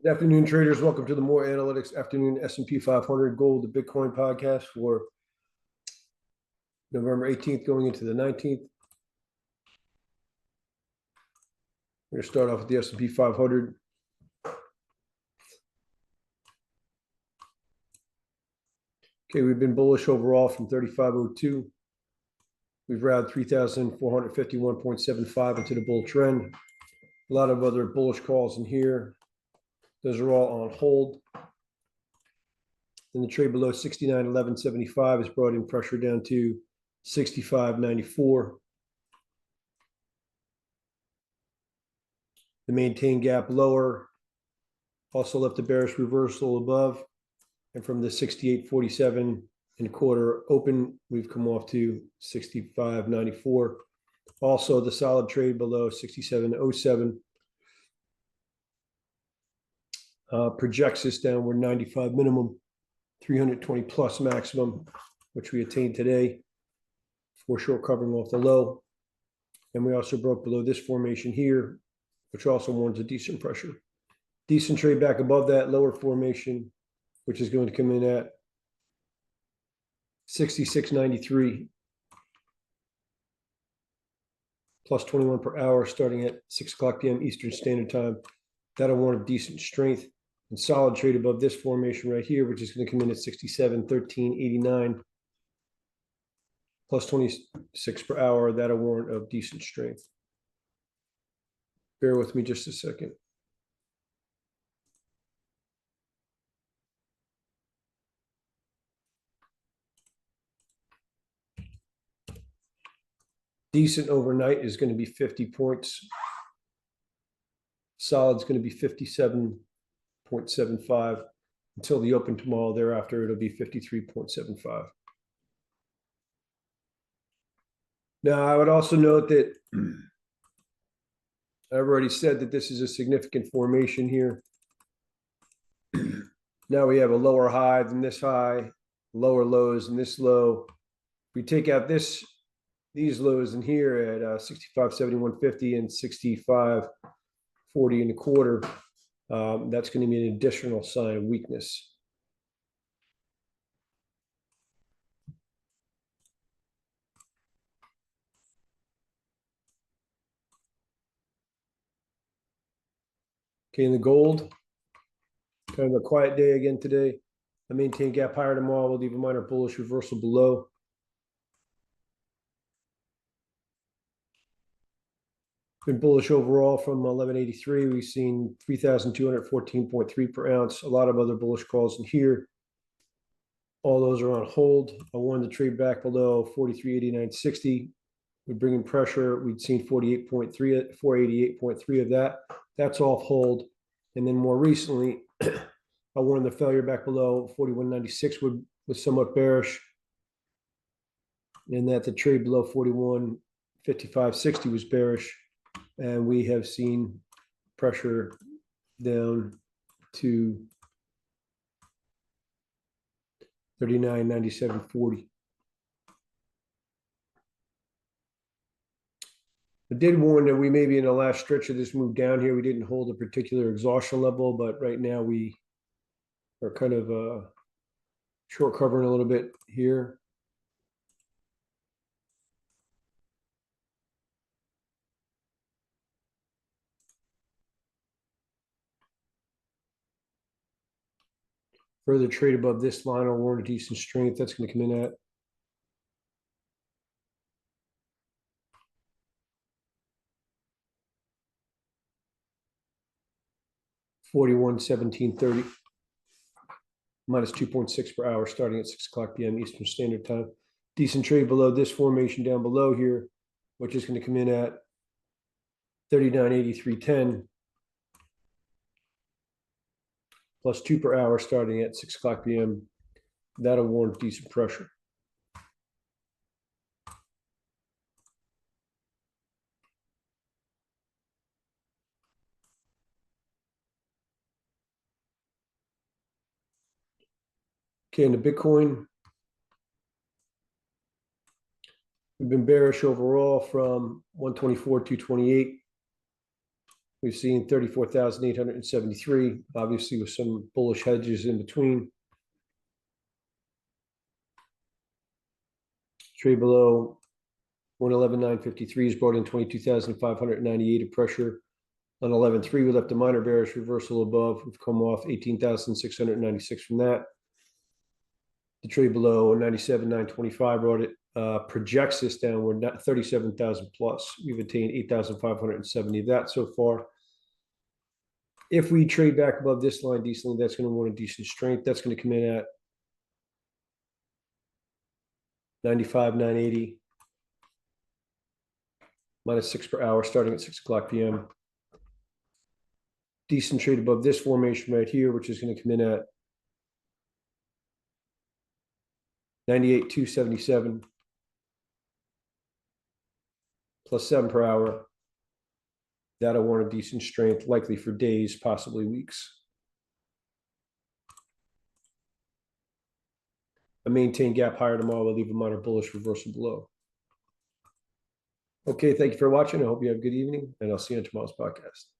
Good afternoon, traders. Welcome to the More Analytics Afternoon S&P 500 Gold, the Bitcoin podcast for November 18th going into the 19th. We're going to start off with the S&P 500. Okay, we've been bullish overall from 3502. We've rallied 3,451.75 into the bull trend. A lot of other bullish calls in here. Those are all on hold. Then the trade below 69.1175 has brought in pressure down to 65.94. The maintain gap lower also left a bearish reversal above. And from the 68.47 and a quarter open, we've come off to 65.94. Also, the solid trade below 67.07 projects this downward 95 minimum, 320 plus maximum, which we attained today for short covering off the low. And we also broke below this formation here, which also warrants a decent pressure. Decent trade back above that lower formation, which is going to come in at 66.93 plus 21 per hour starting at 6 o'clock p.m. Eastern Standard Time. That'll warrant a decent strength and solid trade above this formation right here, which is going to come in at 67.1389 plus 26 per hour. That'll warrant a decent strength. Bear with me just a second. Decent overnight is going to be 50 points. Solid is going to be 57.75 until the open tomorrow. Thereafter, it'll be 53.75. Now, I would also note that I've already said that this is a significant formation here. Now we have a lower high than this high, lower lows than this low. We take out these lows in here at 65.7150 and 65.40 and a quarter. That's going to be an additional sign of weakness. Okay, in the gold, kind of a quiet day again today. I maintain gap higher tomorrow. We'll leave a minor bullish reversal below. Been bullish overall from 1183. We've seen 3,214.3 per ounce. A lot of other bullish calls in here. All those are on hold. I wanted to trade back below 43.8960. We'd bring in pressure. We'd seen 48.3, 488.3 of that. That's off hold. And then more recently, I wanted the failure back below 41.96 was somewhat bearish. And that the trade below 41.5560 was bearish. And we have seen pressure down to 39.9740. I did warn that we may be in the last stretch of this move down here. We didn't hold a particular exhaustion level, but right now we are kind of short covering a little bit here. Further trade above this line will warrant a decent strength. That's going to come in at 41.1730 minus 2.6 per hour starting at 6 o'clock p.m. Eastern Standard Time. Decent trade below this formation down below here, which is going to come in at 39.8310 plus 2 per hour starting at 6 o'clock p.m. That'll warrant decent pressure. Okay, in the Bitcoin, we've been bearish overall from 124 to 228. We've seen 34,873, obviously with some bullish hedges in between. Trade below 111,953 is brought in 22,598 of pressure. On 11.3, we left a minor bearish reversal above. We've come off 18,696 from that. The trade below 97,925 brought it, projects this downward, not 37,000 plus. We've attained 8,570 of that so far. If we trade back above this line decently, that's going to want a decent strength. That's going to come in at 95,980. Minus 6 per hour, starting at 6 o'clock p.m. Decent trade above this formation right here, which is going to come in at 98,277 plus 7 per hour. That'll warrant a decent strength, likely for days, possibly weeks. A maintained gap higher tomorrow will leave a minor bullish reversal below. Okay, thank you for watching. I hope you have a good evening, and I'll see you on tomorrow's podcast.